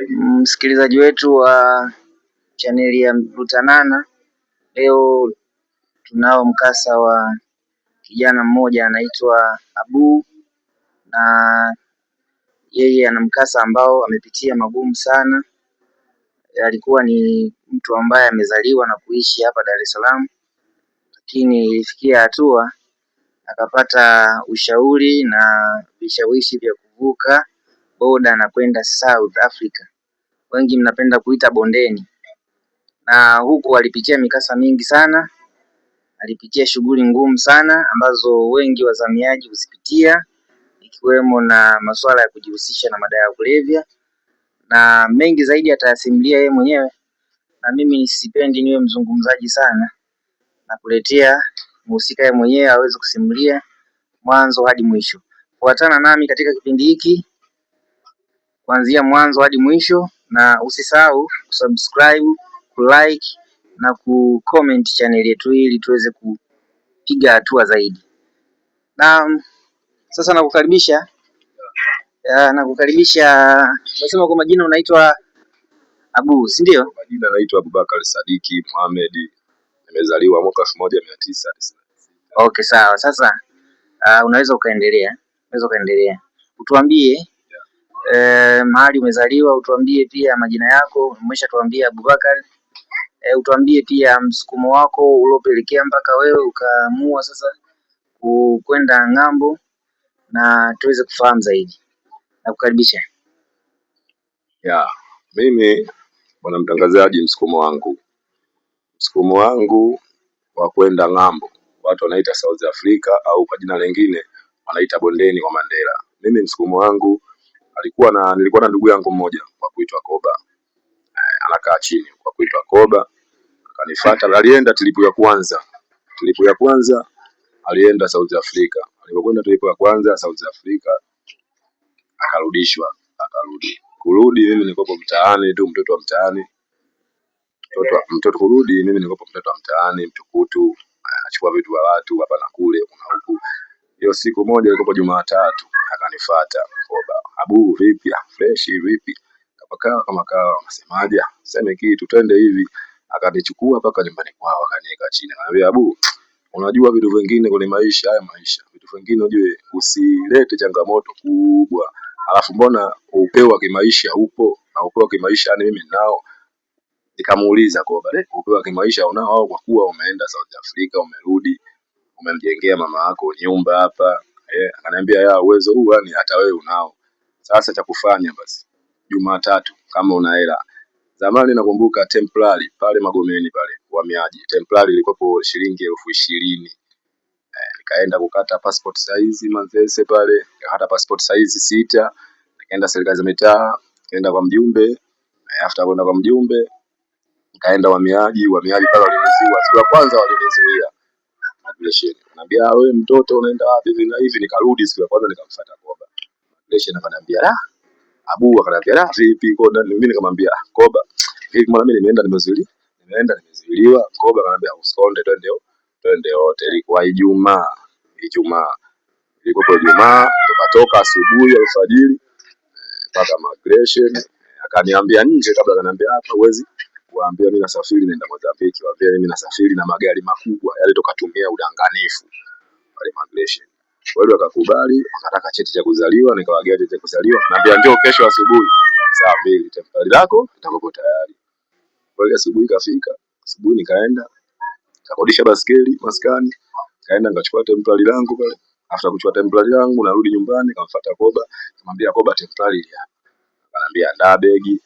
Msikilizaji wetu wa chaneli ya Mvutanana, leo tunao mkasa wa kijana mmoja anaitwa Abu, na yeye ana mkasa ambao amepitia magumu sana. Alikuwa ni mtu ambaye amezaliwa na kuishi hapa Dar es Salaam, lakini ilifikia hatua akapata ushauri na vishawishi vya kuvuka boda na kwenda South Africa, wengi mnapenda kuita bondeni. Na huku alipitia mikasa mingi sana, alipitia shughuli ngumu sana ambazo wengi wazamiaji huzipitia, ikiwemo na masuala ya kujihusisha na madawa ya kulevya, na mengi zaidi atayasimulia yeye mwenyewe, na mimi sipendi niwe mzungumzaji sana, na kuletea mhusika yeye mwenyewe aweze kusimulia mwanzo hadi mwisho. Fuatana nami katika kipindi hiki kuanzia mwanzo hadi mwisho, na usisahau kusubscribe, kulike na kucomment channel yetu ili tuweze kupiga hatua zaidi. Na sasa nakukaribisha, nasema kwa majina unaitwa Abu, si ndio? Majina naitwa Abubakar Sadiki Mohamed. Nimezaliwa mwaka 1990. Okay, sawa. Sasa unaweza ukaendelea. Utuambie mahali umezaliwa, utuambie pia majina yako, umeshatuambia Abubakar. Utuambie pia msukumo wako uliopelekea mpaka wewe ukaamua sasa kwenda ng'ambo, na tuweze kufahamu zaidi. Nakukaribisha. Mimi bwana mtangazaji, msukumo wangu wa kwenda ng'ambo, watu wanaita South Africa au kwa jina lingine wanaita bondeni kwa Mandela. Mimi msukumo wangu nilikuwa na ndugu yangu mmoja kwa kuitwa Koba. Anakaa chini kwa kuitwa Koba. Akanifuata, alienda tripu ya kwanza alienda South Africa. Alipokwenda tripu ya kwanza South Africa akarudishwa. Kurudi mimi nilikuwa mtaani tu, mtoto wa mtaani. Kurudi mimi nilikuwa mtoto wa mtaani, mtukutu, anachukua vitu vya watu hapa na kule kuna huku. Hiyo siku moja ilikuwa Jumatatu, akanifuata Koba. Abu, vipi? Fresh vipi? Kama kawa, unasemaje? Sema kitu twende hivi. Akanichukua mpaka nyumbani kwao, akaniweka chini. Ananiambia, Abu, unajua vitu vingine kwenye maisha, vitu vingine ujue usilete changamoto kubwa. Alafu mbona upeo wa kimaisha upo, na upeo wa kimaisha yani mimi nao. Nikamuuliza Koba, upeo wa kimaisha unao kwa kuwa umeenda South Africa, umerudi, umemjengea mama yako nyumba hapa? Akaniambia uwezo huu yani hata wewe unao. Sasa cha kufanya basi, Jumatatu kama una hela. Zamani nakumbuka Templari pale Magomeni pale uhamiaji. Templari ilikuwa shilingi 20,000. Nikaenda kukata passport size Manzese pale, nikakata passport size 6. Nikaenda serikali za mitaa, nikaenda kwa mjumbe. After kwenda kwa mjumbe, nikaenda uhamiaji pale walinizuia. Siku ya kwanza walinizuia migration. Anambia, wewe mtoto unaenda wapi hivi na hivi? Nikarudi siku ya kwanza nikamfuata Koba. Migration akaniambia, Abu akaniambia, vipi Koba? Mimi nikamwambia Koba, hivi mara mimi nimeenda nimezuiliwa. Koba akaniambia usikonde, twende wote. Ilikuwa Ijumaa. Tukatoka asubuhi alfajiri mpaka migration. Akaniambia nje kabla, akaniambia hapa huwezi kuambia mimi nasafiri naenda Mozambique, waambia mimi nasafiri na magari makubwa yale, tukatumia udanganifu pale migration. Wale wakakubali, wakataka cheti cha kuzaliwa, nikawagea cheti cha kuzaliwa. Naambia njoo kesho asubuhi saa 2 templari lako litakuwa tayari. Kwa hiyo asubuhi kafika, asubuhi nikaenda kakodisha baskeli maskani, kaenda nikachukua templari langu pale. After kuchukua templari langu narudi nyumbani, nikamfuata Koba, nikamwambia Koba, templari ile hapa. Akaniambia andaa begi,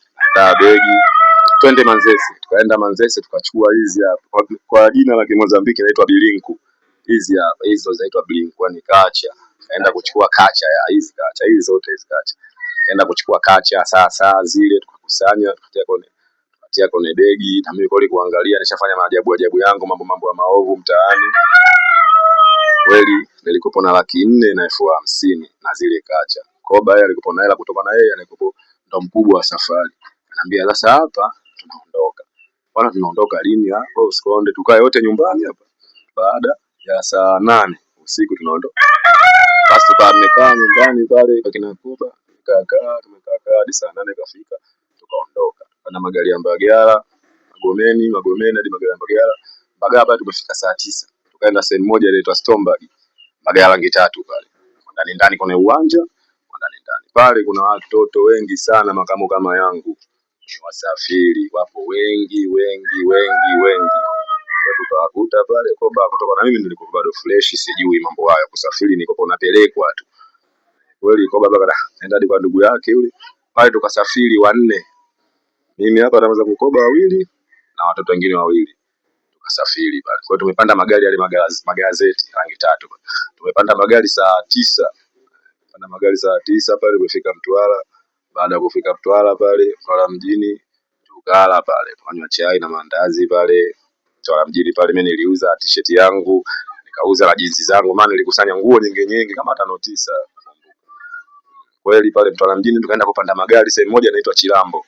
twende Manzese. Tukaenda Manzese tukachukua hizi hapa kwa jina la Kimozambiki inaitwa bilinku. Hizi hapa, hizo zinaitwa bilinku, ni kacha. Kaenda kuchukua kacha ya hizi kacha, hizi zote hizi kacha. Kaenda kuchukua kacha sasa zile tukakusanya, tukatia kwenye begi, na mimi kweli kuangalia nishafanya maajabu yangu, mambo ya maovu mtaani. Kweli nilikopo na 450,000 na zile kacha. Koba yeye alikopo na hela kutoka na yeye alikopo ndo mkubwa wa safari. Ananiambia sasa hapa tunaondoka. Bwana tunaondoka lini hapo? Usikonde, tukae wote nyumbani hapa. Baada ya saa 8 usiku tunaondoka. Basi tukakaa nyumbani pale kwa kina Koba, tumekaa hadi saa 8 kafika. na magari ya Mbagala, Magomeni hadi magari ya Mbagala. Mbagala pale tumefika saa 9. Tukaenda sehemu moja inaitwa Stomberg. Magari rangi 3 pale. Ndani kuna uwanja, ndani pale kuna watoto wengi sana makamo kama yangu. Ni wasafiri wapo wengi. Tukawakuta pale koba kutoka na mimi nilikuwa bado fresh, sijui mambo hayo kusafiri, niko napelekwa tu. Kweli koba baba naenda hadi kwa ndugu yake yule. Pale tukasafiri 4. Mimi hapa naweza kukoba 2 na watoto wengine 2. Tukasafiri pale. Kwa hiyo tumepanda magari yale magazeti rangi 3. Tumepanda magari saa 9. Panda magari saa 9 pale tumefika Mtwara. Baada ya kufika Mtwara pale, Mtwara mjini tukala pale. Tukanywa chai na mandazi pale. Mtwara mjini pale mimi niliuza t-shirt yangu, nikauza na jinsi zangu, maana nilikusanya nguo nyingi kama 5 9. Kweli pale Mtwara mjini tukaenda kupanda magari sehemu moja inaitwa Chilambo.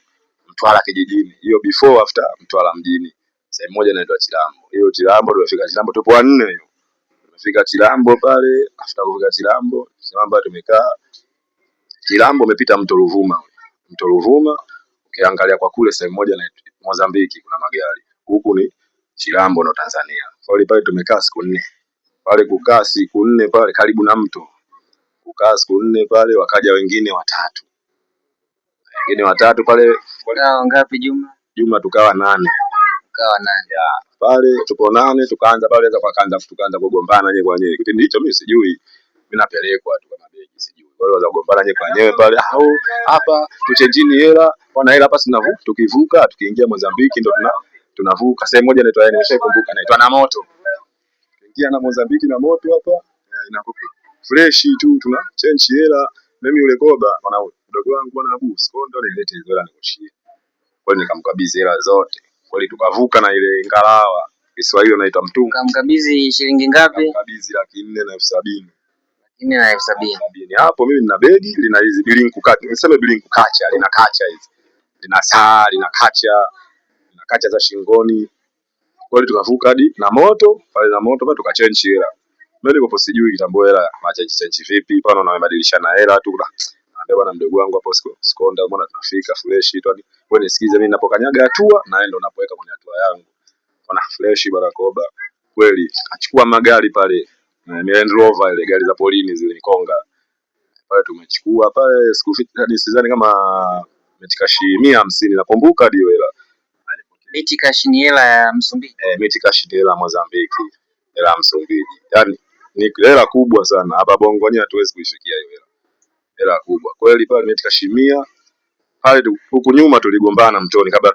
Mtwara kijijini. Hiyo before after Mtwara mjini. Sehemu moja inaitwa Chilambo. Hiyo Chilambo tumefika Chilambo tupo 4 hiyo. Tumefika Chilambo pale, after kufika Chilambo tumekaa. Chilambo umepita mto Ruvuma. Mto Ruvuma ukiangalia kwa kule sehemu moja inaitwa Mozambiki kuna magari. Huku ni Chilambo na Tanzania. Kwa pale tumekaa siku 4. Pale kukaa siku 4 pale karibu na mto. Kukaa siku 4 pale wakaja wengine 3. Wengine 3 pale Kwa ngapi Juma? Juma tukawa 8. Tukawa 8. Ya, pale tupo 8 tukaanza pale tukaanza kugombana nyewe kwa nyewe. Kipindi hicho mimi sijui. Mimi napelekwa tu kama begi sijui. Kwa hiyo kugombana nyewe kwa nyewe pale. Hapa tuchenjini hela. Wana hela hapa tunavuka, tukivuka tukiingia Mozambiki ndo tunavuka. Sehemu moja inaitwa nimeshakumbuka inaitwa na moto. Tukiingia na Mozambiki na moto hapa inakuwa fresh tu tuna change hela. Mimi yule koba bwana mdogo wangu bwana Abu Skondo nilete hela nikushie. Kwa hiyo nikamkabidhi hela zote. Kweli tukavuka na ile ngalawa. Kiswahili inaitwa mtunga. Kamkabidhi shilingi ngapi? Kamkabidhi 470,000. 470,000. Hapo mimi nina begi lina hizi bilinku kacha. Niseme bilinku kacha, lina kacha hizi. Lina saa, lina kacha za shingoni. Kweli tukavuka hadi na moto, pale na moto pale tukachange hela. Mimi niko sijui kitambo hela change vipi, pale unabadilishana hela tu. Naambia bwana mdogo wangu hapo Skonda mbona tunafika fresh tu. Wewe nisikize mimi ninapokanyaga hatua na wewe ndio unapoweka kwenye hatua yangu. Bwana fresh barakoba. Kweli achukua magari pale. Land Rover ile gari za polini zile Konga. Pale tumechukua pale sikufika hadi sidhani kama metikashi 150 nakumbuka ndio hela. Metikashi ni hela ya Msumbiji. Metikashi ni hela ya Mozambiki. Hela ya Msumbiji. Yaani ni hela kubwa sana. Hapa Bongo ni hatuwezi kuifikia hiyo hela. Hela kubwa. Kweli pale metikashi 100. Pale huku nyuma tuligombana mtoni kabla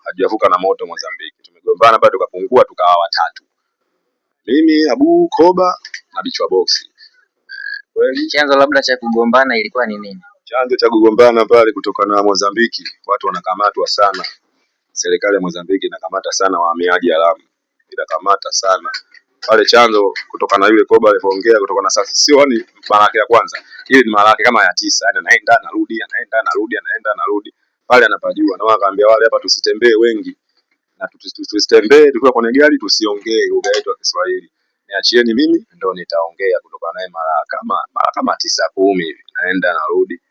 hatujavuka na moto Mozambiki. Tumegombana pale tukapungua tukawa 3. Mimi Abu Koba na Bichwa Box. Kweli chanzo labda cha kugombana ilikuwa ni nini? Chanzo cha kugombana pale kutokana na Mozambiki, watu wanakamatwa sana. Serikali ya Mozambiki inakamata sana wahamiaji haramu. Inakamata sana. Pale chanzo kutokana na yule Koba alipoongea kutokana sasa sio yani mara ya kwanza. Ile ni mara yake kama ya 9. Yani anaenda narudi. Pale anapajua na wakaambia wale hapa tusitembee wengi. Na tusitembee tukiwa kwenye gari tusiongee lugha yetu ya Kiswahili. Niachieni mimi ndio nitaongea kutoka naye mara kama 9 10 hivi. Naenda narudi.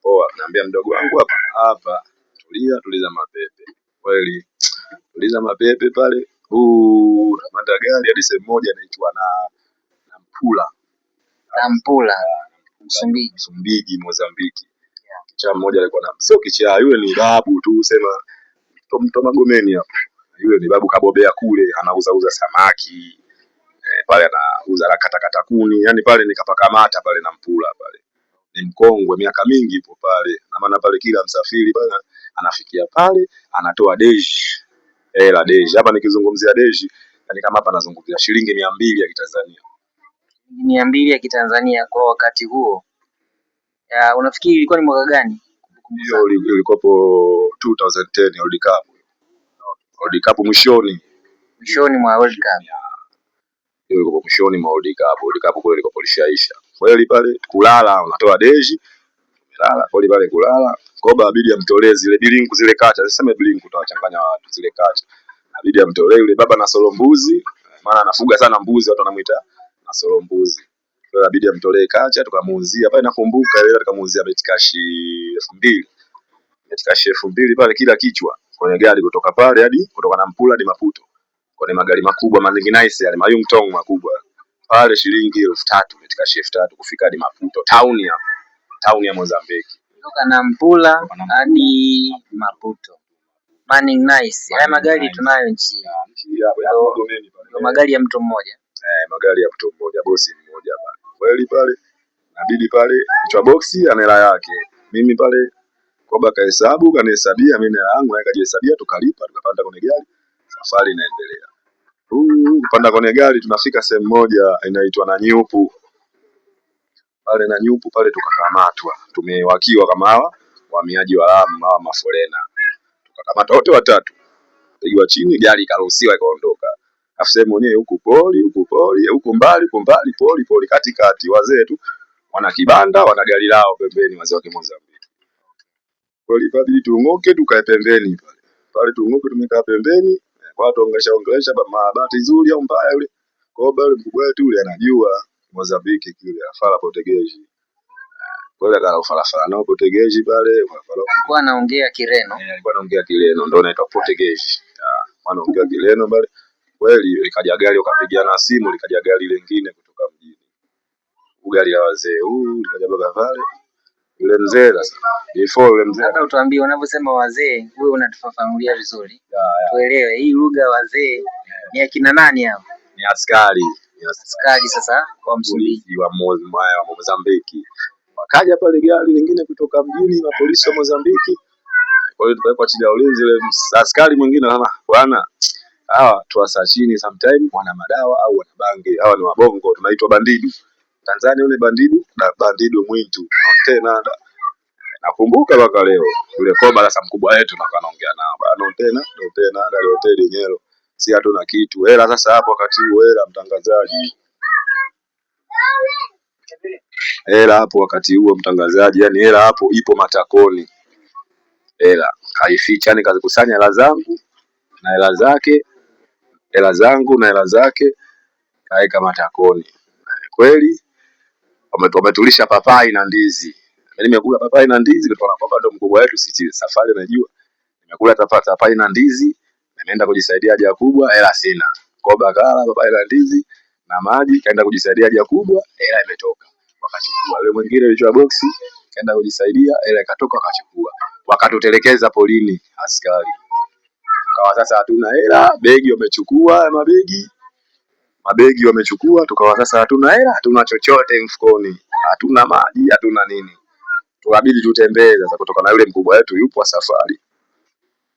Poa, naambia mdogo wangu hapa tuliza mapepe. Kweli tuliza mapepe pale. Tunapanda gari hadi sehemu moja inaitwa na Mpula. Msumbiji Mozambiki. Kichaa mmoja alikuwa na sio kichaa yule ni babu tu sema mto Magomeni hapo. Yule ni babu kabobea kule anauza samaki. Pale anauza katakata kuni. Yaani pale nikapakamata pale na Mpula pale. Ni mkongwe miaka mingi ipo pale. Na maana pale kila msafiri pale anafikia pale anatoa deji. La deji. Hapa nikizungumzia deji yani kama hapa nazungumzia shilingi 200 ya Kitanzania. 200 ya Kitanzania kwa wakati huo. Unafikiri ilikuwa ni mwaka gani? Hiyo ilikopo 2010 World Cup. World Cup mwishoni mwa World Cup. Hiyo ilikopo mwishoni mwa World Cup. World Cup kule ilikopo lishaisha. Kweli pale kulala unatoa deji. Tumelala kweli pale kulala. Koba abidi amtolee zile bilinku zile kacha. Siseme bilinku tutawachanganya watu zile kacha. Abidi amtolee yule baba na solo mbuzi. Maana anafuga sana mbuzi watu wanamuita na solo mbuzi. Kwa abidi amtolee kacha tukamuuzia pale nakumbuka ile tukamuuzia metikashi 2,000. katika shefu mbili pale kila kichwa kwenye gari kutoka pale hadi kutoka na Mpula hadi Maputo. Kwenye magari makubwa manzingi nice yale Mayung Tong makubwa. Pale shilingi 3000 katika shefu 3 kufika hadi Maputo town hapo. Town ya Mozambiki. Kutoka na Mpula hadi Maputo. Manning nice. Haya magari tunayo nchi. Ndio magari ya mtu mmoja. Magari ya mtu mmoja, bosi mmoja pale. Kweli pale inabidi pale kichwa boksi ana hela yake. Mimi pale Koba kahesabu kanihesabia mimi hela yangu naye kajihesabia tukalipa tukapanda kwenye gari. Safari inaendelea. Kupanda kwenye gari tunafika sehemu moja inaitwa Nanyupu. Pale Nanyupu pale tukakamatwa. Tumewakiwa kama hawa wahamiaji wa Lamu hawa maforena. Tukakamata wote watatu. Pigwa chini gari ikaruhusiwa ikaondoka. Afu sehemu yenyewe huko poli, huko mbali poli katikati wazee tu wana kibanda wana gari lao pembeni wazee wa Mozambiki. Poli pale tuongoke tukae pembeni pale. Pale tuongoke tumekaa pembeni, watu ongelesha bahati nzuri au mbaya yule. Koba yule mkubwa wetu yule anajua Mozambiki kule afala Portuguese. Kwa hiyo akafala nao Portuguese pale, alikuwa anaongea Kireno. Alikuwa anaongea Kireno ndio inaitwa Portuguese. Wanaongea Kireno pale. Kweli likaja gari ukapigiana simu likaja gari lingine kutoka mjini. Gari ya wazee likaja baba pale. Yule mzee sasa. Before yule mzee. Hata utuambie unavyosema wazee, wewe unatufafanulia vizuri. Tuelewe hii lugha wazee ni akina nani hao? Ni askari. Askari sasa wa Msumbiji wa Mozambiki. Wakaja pale gari lingine kutoka mjini na polisi wa Mozambiki. Kwa hiyo tukawekwa chini ya ulinzi yule askari mwingine anasema bwana hawa tuwasa chini sometime wana madawa au wana bangi. Hawa ni wabongo tunaitwa bandidu. Tanzania yule bandidu mwintu. Tena nakumbuka mpaka leo. Yule Koba sasa mkubwa wetu na kanaongea nao. Bana tena ndani hoteli yenyewe. Si hatuna kitu. Hela sasa hapo wakati huo hela mtangazaji. Hela hapo wakati huo mtangazaji, yani hela hapo ipo matakoni. Hela haificha, yani kazikusanya hela zangu na hela zake, hela zangu na hela zake kaeka matakoni. Kweli wametulisha papai na ndizi. Mimi nimekula papai na ndizi kutoka kwa ndo mkubwa wetu sisi safari najua. Nimekula papai na ndizi, nimeenda kujisaidia haja kubwa, hela sina. Koba kala papai na ndizi na maji kaenda kujisaidia haja kubwa, hela imetoka. Wakachukua yule mwingine alichukua boksi kaenda kujisaidia hela ikatoka akachukua. Wakatutelekeza polini askari. Tukawa sasa hatuna hela, begi wamechukua mabegi wamechukua, tukawa sasa hatuna hela, hatuna chochote mfukoni, hatuna maji, hatuna nini. Tukabidi tutembee sasa kutoka na yule mkubwa wetu yupo safari.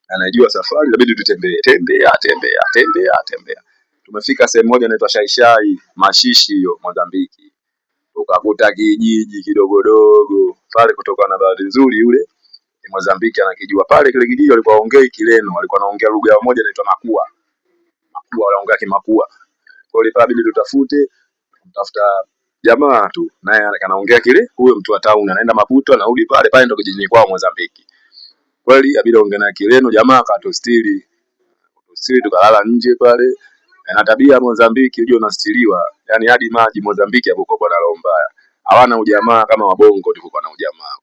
Anajua safari, inabidi tutembee, tembea. Tumefika sehemu moja inaitwa Shaishai, Mashishi hiyo Mozambiki. Tukakuta kijiji kidogodogo. Pale kutoka na bahati nzuri yule ni Mozambiki anakijua pale kile kijiji walikuwa waongei Kireno, walikuwa wanaongea lugha moja inaitwa Makua. Makua wanaongea Kimakua. Kwa hiyo pale tutafute mtafuta jamaa tu naye anaongea kile huyo mtu wa town anaenda Maputo anarudi pale ndo kijijini kwao Mozambiki. Kweli inabidi aongee na Kireno jamaa akatostiri. Tukalala nje pale. Na tabia Mozambiki unajua unastiliwa. Yaani hadi maji Mozambiki hapo kwa roho mbaya. Hawana ujamaa kama wabongo tulikuwa na ujamaa.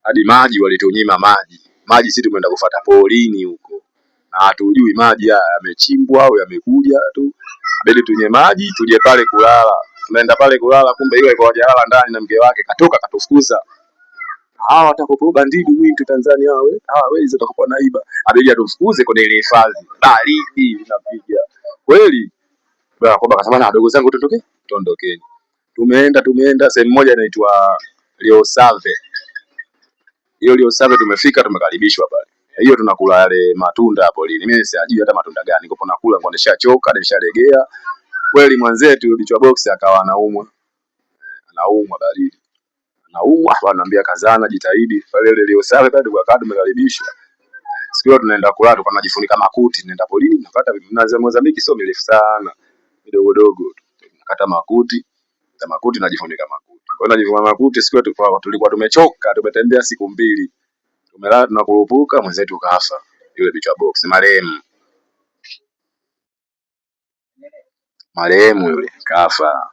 Hadi maji walitunyima maji. Maji sisi tumeenda kufuata polini huko. Na hatujui maji haya yamechimbwa au yamekuja tu. Bidi tunye maji tuje pale kulala. Tunaenda pale kulala kumbe yule alikuwa hajalala ndani na mke wake katoka katufukuza. Hawa watakopo bandidu mwintu Tanzania hawawezi watakopo naiba. Abidi atufukuze kwenye ile hifadhi. Baridi linapiga. Kweli bwana Koba akasema na wadogo zangu tuondokeni. Tumeenda sehemu moja inaitwa Liosave. Hiyo Liosave tumefika tumekaribishwa pale. Hiyo tunakula yale matunda hapo lini. Mimi sijui hata matunda gani. Niko nakula kwa nishachoka, nishalegea. Kweli mwenzetu bichwa box akawa anaumwa baridi. Anaumwa ananiambia kazana jitahidi. Pale ile Liosave pale tukakaa tumekaribishwa. Siku tunaenda kulala tulikuwa tunajifunika makuti, tunaenda polini tunapata mnazi wa Mozambiki sio mirefu sana. Midogo. Nakata makuti najifunika makuti. Kwa hiyo najifunika makuti siku tulikuwa tumechoka, tumetembea siku 2. Tumelala tunakurupuka mwenzetu kafa. Yule bichwa box marehemu yule kafa.